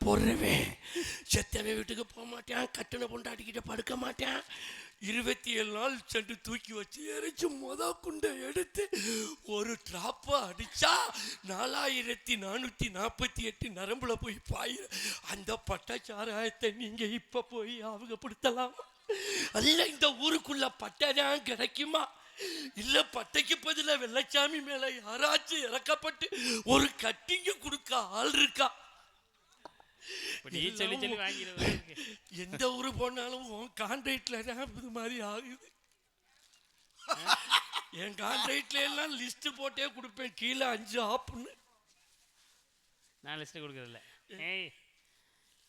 போடுறவன் செத்தவன் வீட்டுக்கு போக மாட்டேன், கட்டணை பொண்டாட்டிக்கிட்ட படுக்க மாட்டேன். 27 நாள் சென்று தூக்கி வச்சு எரிச்சு குண்டை எடுத்து ஒரு டிராப்பா அடிச்சா 4448 நரம்புல போய் பாயிரு. அந்த பட்டச்சாராயத்தை நீங்க இப்ப போய் அவகப்படுத்தலாம். அல்ல இந்த ஊருக்குள்ள பட்டைதான் கிடைக்குமா? இல்ல பட்டைக்கு பதில வெள்ளச்சாமி மேல யாராச்சும் இறக்கப்பட்டு ஒரு கட்டிங்க கொடுக்க ஆள் இருக்கா? எந்த ஊரு போனாலும் கான்ட்ராக்ட்ல தான் இது மாதிரி ஆகுது. என் கான்ட்ராக்ட்ல எல்லாம் லிஸ்ட் போட்டே கொடுப்பேன், கீழே 5 ஆப்புன்னு. நான் லிஸ்ட் கொடுக்கறதில்ல. ஏய்,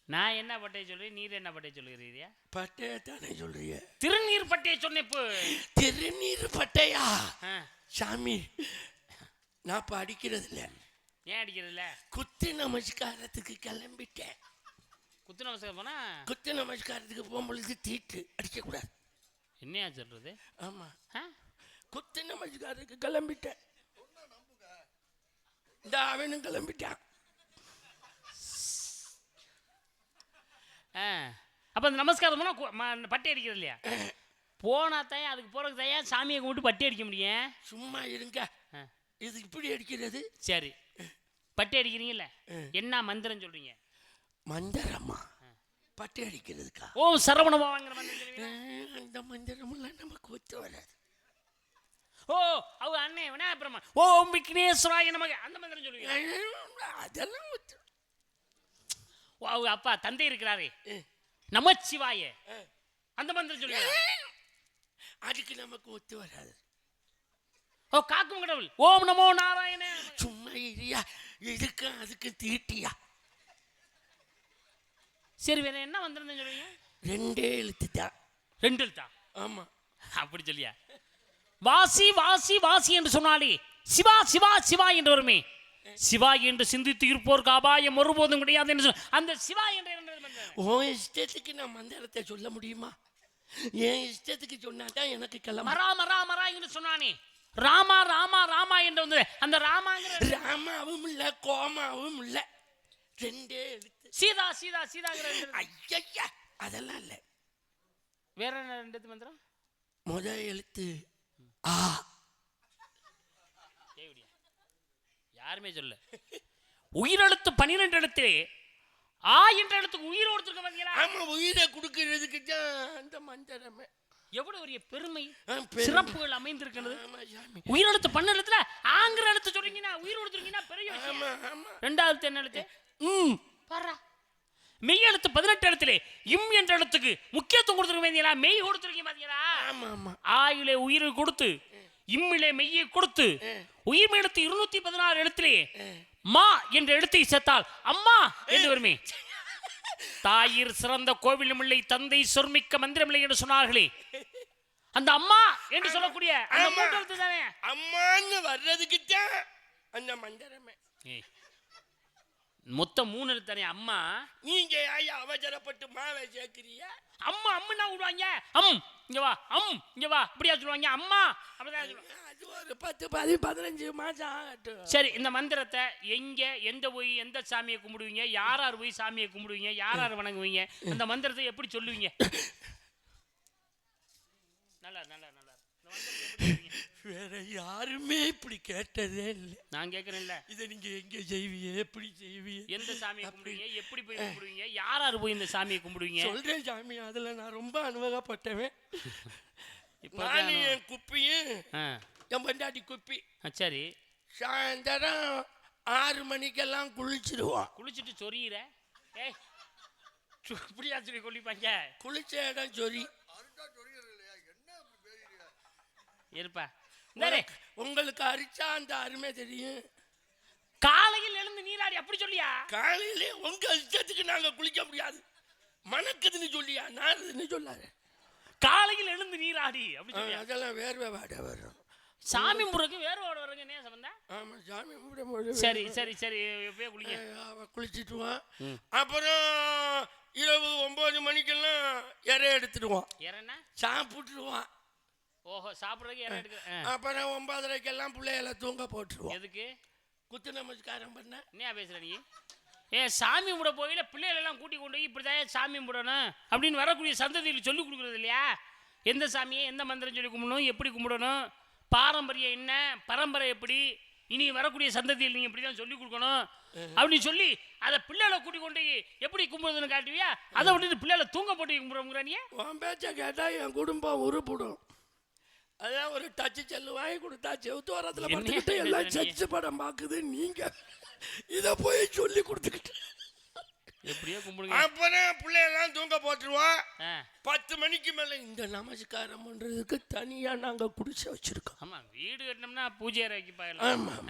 நான் என்ன பட்டையை சொல்றேன், நீர் என்ன பட்டையை சொல்லுறீங்க? பட்டையை தானே சொல்றீங்க? திருநீர் பட்டையை சொன்னேன். இப்போ திருநீர் பட்டையா? சாமி நான் இப்ப அடிக்கிறது இல்ல. ஏன் அடிக்கிறது இல்ல? குத்து நமஸ்காரத்துக்கு கிளம்பிட்டேன். குத்து நமஸ்காரம் போனா குத்து நமஸ்காரத்துக்கு போகும்பொழுது தீட்டு அடிக்க கூடாது. என்னையா சொல்றது? ஆமா, குத்து நமஸ்காரத்துக்கு கிளம்பிட்டேன். இந்த அவனும் கிளம்பிட்டான். அப்ப அந்த நமஸ்காரம் போனா பட்டை அடிக்கிறது இல்லையா? போனா தான் அதுக்கு போறதுக்கு தான் சாமியை கும்பிட்டு பட்டை அடிக்க முடியும். சும்மா இருங்க, இது இப்படி அடிக்கிறது. சரி, பட்டை அடிக்கிறீங்கல்ல, என்ன மந்திரம் சொல்றீங்க? மந்திரமா? பட்டை அடிக்கிறதுக்கா? ஓம் சரவண பவங்கிற மந்திரம். அந்த மந்திரமெல்லாம் நமக்கு ஒத்து வராது. ஓ அவங்க அண்ணே விநாயகபெருமா ஓம் விக்னேஸ்வராய நமக அந்த மந்திரம் சொல்லுவீங்க? அதெல்லாம் ஒத்து. அவங்க அப்பா தந்தை இருக்கிறாரே நமச்சிவாய அந்த மந்திரம் சொல்லுவீங்க? அதுக்கு நமக்கு ஒத்து வராது. ஓ காக்கும் கடவுள் ஓம் நமோ நாராயண. சும்மா இரியா, இதுக்கு அதுக்கு தீட்டியா? சரி, வேற என்ன மந்திரம் சொல்லுவீங்க? 2 எழுத்து தான். 2 எழுத்தா? ஆமா. அப்படி சொல்லியா? வாசி வாசி வாசி என்று சொன்னாலே சிவா சிவா சிவா என்று வருமே. சிவா என்று சிந்தித்து இருப்போருக்கு அபாயம் ஒருபோதும் கிடையாது என்று அந்த சிவா என்ற உன் இஷ்டத்துக்கு நான் மந்திரத்தை சொல்ல முடியுமா? என் இஷ்டத்துக்கு சொன்னாதான் எனக்கு கிளம்ப. ராமா ராமா ரா என்று சொன்னானே, ராமா ராமா ராமா என்று வந்து அந்த ராமாங்கிற ராமாவும் இல்ல கோமாவும் இல்ல, 2 எழுத்து. சீதா சீதா சீதாங்கிற ஐயா அதெல்லாம் இல்ல. வேற என்ன 2 எழுத்து மந்திரம்? முதல் எழுத்து ஆ. யாருமே சொல்ல. உயிரெழுத்து 12 எழுத்து. ஆ என்ற எழுத்துக்கு உயிர் கொடுத்துருக்க பாத்தீங்களா? ஆமா, உயிரை கொடுக்கிறதுக்கு தான் அந்த மந்திரமே. எவ்வளவு ஒரு பெருமை சிறப்புகள் அமைந்திருக்கிறது. உயிரெழுத்து 12 எழுத்துல ஆங்கிற எழுத்து சொல்றீங்கன்னா உயிர் கொடுத்துருக்கீங்கன்னா பெரிய விஷயம். 2வது என்ன எழுத்து? பாரா. மெய் எழுத்து 18 எழுத்திலே இம் என்ற எழுத்துக்கு முக்கியத்துவம் கொடுத்துருக்க வேண்டியதா மெய் கொடுத்துருக்கீங்க பாத்தீங்களா? ஆமா ஆமா. ஆயிலே உயிரை கொடுத்து இம்மிலே மெய்யை கொடுத்து உயிர் எழுத்து 216 எழுத்திலே மா என்ற எழுத்தை சேர்த்தால் அம்மா என்று வருமே. தாயிர் சிறந்த கோவிலும் இல்லை, தந்தை சொர்மிக்க மந்திரமில்லை என்று சொன்னார்களே, அந்த அம்மா என்று சொல்லக்கூடிய அந்த 3 எழுத்து தானே அம்மான்னு வர்றதுக்கு தான் அந்த மந்திரமே. மொத்தம் 3 எழுத்து தானே அம்மா. நீங்க அவசரப்பட்டு மாவை சேர்க்கிறீங்க. அம்மா அம்மா விடுவாங்க. இங்க வா, இங்க வா, இப்படியா சொல்லுவாங்க. அம்மா அப்படிதான் சொல்லுவாங்க. அது ஒரு 10 15 மாசம் ஆகட்டும். சரி, இந்த மந்திரத்தை எங்க எந்த போய் எந்த சாமியை கும்பிடுவீங்க? யாரார் போய் சாமியை கும்பிடுவீங்க? யாரார் வணங்குவீங்க? அந்த மந்திரத்தை எப்படி சொல்லுவீங்க? நல்லா நல்லா நல்லா. வேற யாருமே இப்படி கேட்டதே இல்லை. நான் கேட்கறேன்ல, இதை நீங்க எங்க செய்வீங்க, எப்படி செய்வீங்க, எந்த சாமியை கும்பிடுவீங்க, எப்படி போய் கும்பிடுவீங்க, யாராரு போய் இந்த சாமியை கும்பிடுவீங்க? சொல்றேன் சாமி, அதுல நான் ரொம்ப அனுபவப்பட்டவன். நானும் என் குப்பியும் என் பண்டாட்டி குப்பி. சரி, சாயந்தரம் 6 மணிக்கெல்லாம் குளிச்சிடுவோம். குளிச்சுட்டு சொரியிற இப்படியா சொல்லி குளிப்பாங்க? குளிச்ச இடம் சொரி இருப்பா. உங்களுக்கு அரிச்சா அந்த அருமை தெரியும். காலையில் எழுந்து நீராடி அப்படி சொல்லியா? காலையிலே உங்க இஷ்டத்துக்கு நாங்க குளிக்க முடியாது, மணக்குதுன்னு சொல்லியா, நாருதுன்னு சொல்லாரு. காலையில் எழுந்து நீராடி அப்படி சொல்லி அதெல்லாம் வேர்வை வாட வரும். சாமி முறைக்கு வேர்வை வாட வருங்க. என்ன சம்பந்தம்? ஆமா, சாமி முறை. சரி சரி சரி, எப்பயே குளிக்க குளிச்சுட்டுவான். அப்புறம் இரவு 9 மணிக்கெல்லாம் இறை எடுத்துடுவான். இறைன்னா சாப்பிட்டுருவான். ஓஹோ, சாப்பிட்றதுக்கு இறை எடுக்க. அப்புறம் 9:30க்கெல்லாம் பிள்ளைகளை தூங்க போட்டுருவோம். எதுக்கு? குத்து நமஸ்காரம் பண்ண. என்ன பேசுற நீ? சாமி கும்பிட போயில பிள்ளைகளெல்லாம் கூட்டி கொண்டு போய் இப்படிதான் சாமி கும்பிடணும் அப்படின்னு வரக்கூடிய சந்ததியில் சொல்லி கொடுக்குறது இல்லையா? எந்த சாமியை எந்த மந்திரம் சொல்லி கும்பிடணும், எப்படி கும்பிடணும், பாரம்பரியம் என்ன, பரம்பரை எப்படி, இனி வரக்கூடிய சந்ததியில் நீங்கள் இப்படி தான் சொல்லி கொடுக்கணும் அப்படின்னு சொல்லி அதை பிள்ளைகளை கூட்டி கொண்டு எப்படி கும்பிடுறதுன்னு காட்டுவியா? அதை விட்டுட்டு பிள்ளைகளை தூங்க போட்டு கும்பிடுறோங்கிற நீ உன் பேச்சை கேட்டால் என் குடும்பம் உருப்பிடும். அதான் ஒரு டச்சு செல்லு வாங்கி கொடுத்தா செவுத்து வரத்தில் பார்த்துக்கிட்டு எல்லாம் சச்சு படம் பார்க்குது. நீங்கள் இதை போய் சொல்லி கொடுத்துக்கிட்டு எப்படியோ கும்பிடுங்க. அப்புறம் பிள்ளையெல்லாம் தூங்க போட்டுருவோம். 10 மணிக்கு மேலே இந்த நமஸ்காரம் பண்ணுறதுக்கு தனியாக நாங்கள் குடிசை வச்சுருக்கோம். ஆமாம், வீடு கட்டினோம்னா பூஜை அறை வைக்க பாயலாம். ஆமாம்,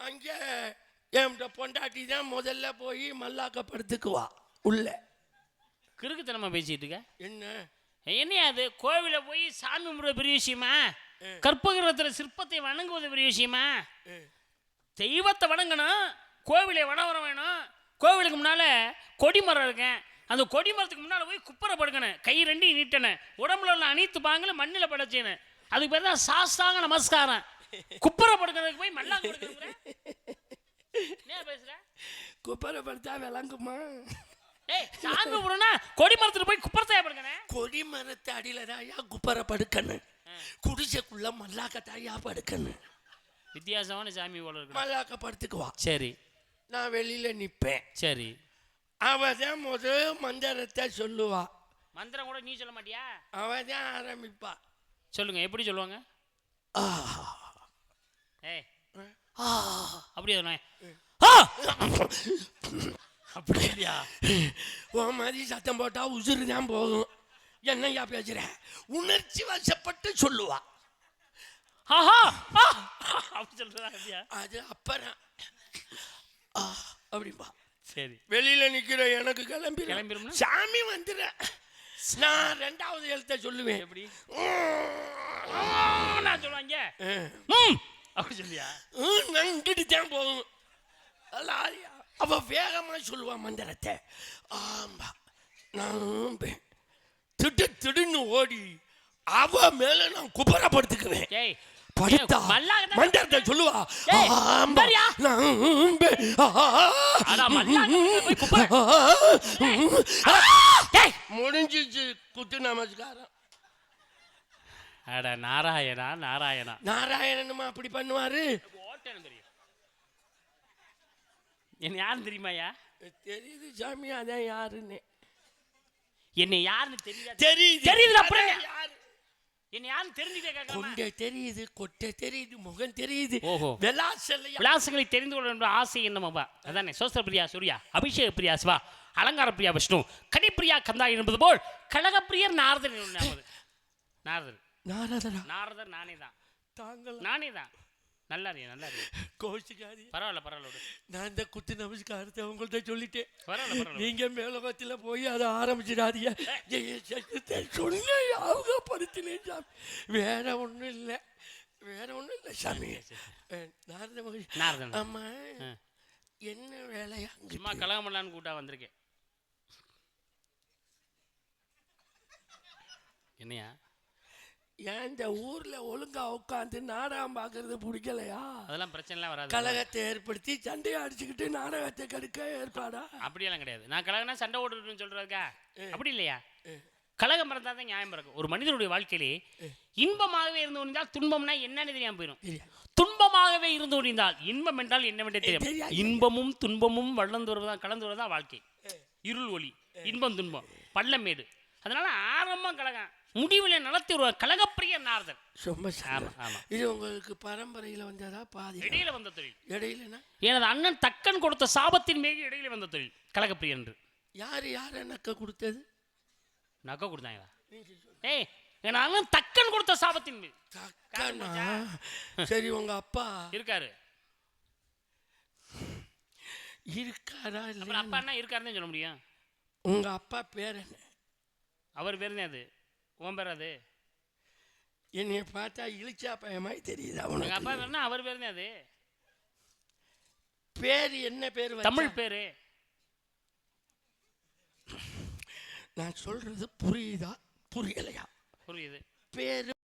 அங்கே என் பொண்டாட்டி தான் முதல்ல போய் மல்லாக்கப்படுத்துக்குவா உள்ள. கிறுக்குத்தனமா பேசிட்டு இருக்க என்ன என்னையா அது? கோவில போய் சாமி கும்பிட பெரிய விஷயமா? கற்பகிரகத்தில் சிற்பத்தை வணங்குவது பெரிய விஷயமா? தெய்வத்தை வணங்கணும், கோவிலை வனவரம் வேணும். கோவிலுக்கு முன்னால கொடிமரம் இருக்கேன், அந்த கொடிமரத்துக்கு முன்னால போய் குப்பரை படுக்கணும், கை ரெண்டையும் நீட்டணும், உடம்புல உள்ள அனைத்து பாங்களும் மண்ணில் படைச்சேன்னு. அதுக்கு பேர் தான் சாஸ்தாங்க நமஸ்காரம். குப்பரை படுக்கிறதுக்கு போய் மல்லாக்க படுக்கிற பேசுற? குப்பரை படுத்தா விளங்குமா? சாமி கும்பிடணும்னா கொடிமரத்துல போய் குப்பரத்தையா படுக்கணும். கொடிமரத்து அடியில தாயா குப்பரை படுக்கணும், குடிசைக்குள்ள மல்லாக்க தாயா படுக்கணும். வித்தியாசமான சாமி போல இருக்கு. மல்லாக்க படுத்துக்குவா. சரி, நான் வெளியில நிப்பேன். சரி, அவதான் முதல் மந்திரத்தை சொல்லுவா. மந்திரம் கூட நீ சொல்ல மாட்டியா? அவதான் ஆரம்பிப்பா. சொல்லுங்க, எப்படி சொல்லுவாங்க? அப்படியே அப்படியா? உன் மாதிரி சத்தம் போட்டா உசுறு தான் போகும். என்னையா பேசுற? உணர்ச்சி வசப்பட்டு சொல்லுவா. அப்படி சொல்றா? அது அப்புறம் அப்படிம்பா. சரி, வெளியில நிக்கிற எனக்கு கிளம்பிடும், சாமி வந்துடுற. நான் 2வது எழுத்த சொல்லுவேன். எப்படி நான் சொல்லுவாங்க? அப்படி சொல்லியா? நங்கிட்டு தான் போகும். அவ வேகமா சொல்லுவா மந்திரத்தை. ஆமா, நான் திடு திடுன்னு ஓடி அவ மேல நான் குப்பரப்படுத்துக்குவேன். படுத்தா மந்திரத்தை சொல்லுவா. முடிஞ்சிச்சு குத்து நமஸ்காரம். அட நாராயணா நாராயணா. நாராயணனுமா அப்படி பண்ணுவாரு? என்ன யாருன்னு தெரியுமாயா? தெரியுது சாமி, அதான் யாருன்னு. என்ன யாருன்னு தெரியாது? தெரியுது. அப்புறம் என்ன யாருன்னு தெரிஞ்சுட்டே கேட்கலாம். கொண்டை தெரியுது, கொட்டை தெரியுது, முகம் தெரியுது. ஓஹோ, விலாசங்களை தெரிந்து கொள்ள என்ற ஆசை என்னமாவா? அதானே சோஸ்திர பிரியா சூர்யா, அபிஷேக பிரியா சிவா, அலங்கார பிரியா விஷ்ணு, கனிப்பிரியா கந்தா என்பது போல் கழகப்பிரியர் நாரதர். நாரதர் நானே தான். தாங்கள் நானே தான். நல்லா கோச்சிக்காது. பரவாயில்ல. நான் இந்த குத்து நமஸ்காரத்தை உங்கள்கிட்ட சொல்லிட்டேன். பரவாயில்ல. நீங்க மேலகத்தில் போய் அதை ஆரம்பிச்சிடாதீங்க. சொன்ன யாபகப்படுத்தினேன் சாமி. வேற ஒன்றும் இல்லை சாமி. நாரதன். ஆமா, என்ன வேலையா? சும்மா கலகம் பண்ணலான்னு கூட்டா வந்திருக்கேன். என்னையா? ஏன் இந்த ஊர்ல ஒழுங்கா உட்காந்து நாடகம் பார்க்கறது பிடிக்கலையா? அதெல்லாம் பிரச்சனை வராது. கலகத்தை ஏற்படுத்தி சண்டையை அடிச்சுக்கிட்டு நாடகத்தை கெடுக்க ஏற்பாடா? அப்படியெல்லாம் கிடையாது. நான் கலகனா சண்டை ஓடுறதுன்னு சொல்றதுக்கா? அப்படி இல்லையா? கலகம் பிறந்தா தான் நியாயம் பிறக்கும். ஒரு மனிதனுடைய வாழ்க்கையிலே இன்பமாகவே இருந்து கொண்டிருந்தால் துன்பம்னா என்னன்னு தெரியாம போயிடும். துன்பமாகவே இருந்து கொண்டிருந்தால் இன்பம் என்றால் என்னவென்றே தெரியும். இன்பமும் துன்பமும் வளர்ந்து வருவதா கலந்து வருவதா வாழ்க்கை. இருள் ஒளி, இன்பம் துன்பம், பள்ளமேடு. அதனால ஆரம்பம் கலகம், முடிவில் நடத்தி ஒரு கலகப்பிரிய நாரதர். இது உங்களுக்கு பரம்பரையில வந்ததா? பாதி இடையில வந்த தொழில். இடையிலனா எனது அண்ணன் தக்கன் கொடுத்த சாபத்தின் மீது இடையில வந்த தொழில் கலகப்பிரிய என்று. யார் நக்க கொடுத்தது? நக்க கொடுத்தாங்களா? என் அண்ணன் தக்கன் கொடுத்த சாபத்தின் மீது. சரி, உங்க அப்பா இருக்காரு? இருக்காரா? இல்ல, அப்பா என்ன இருக்காருன்னு சொல்ல முடியும். உங்க அப்பா பேர் என்ன? அவர் பேர் அது. உன் பேர் அது? என்னைய பார்த்தா இழிச்சா பயமாய் தெரியுதா உனக்கு? எங்க அப்பா பேர்னா அவர் பேர் அது. பேர் என்ன பேர்? தமிழ் பேரு. நான் சொல்றது புரியுதா புரியலையா? புரியுது. பேரு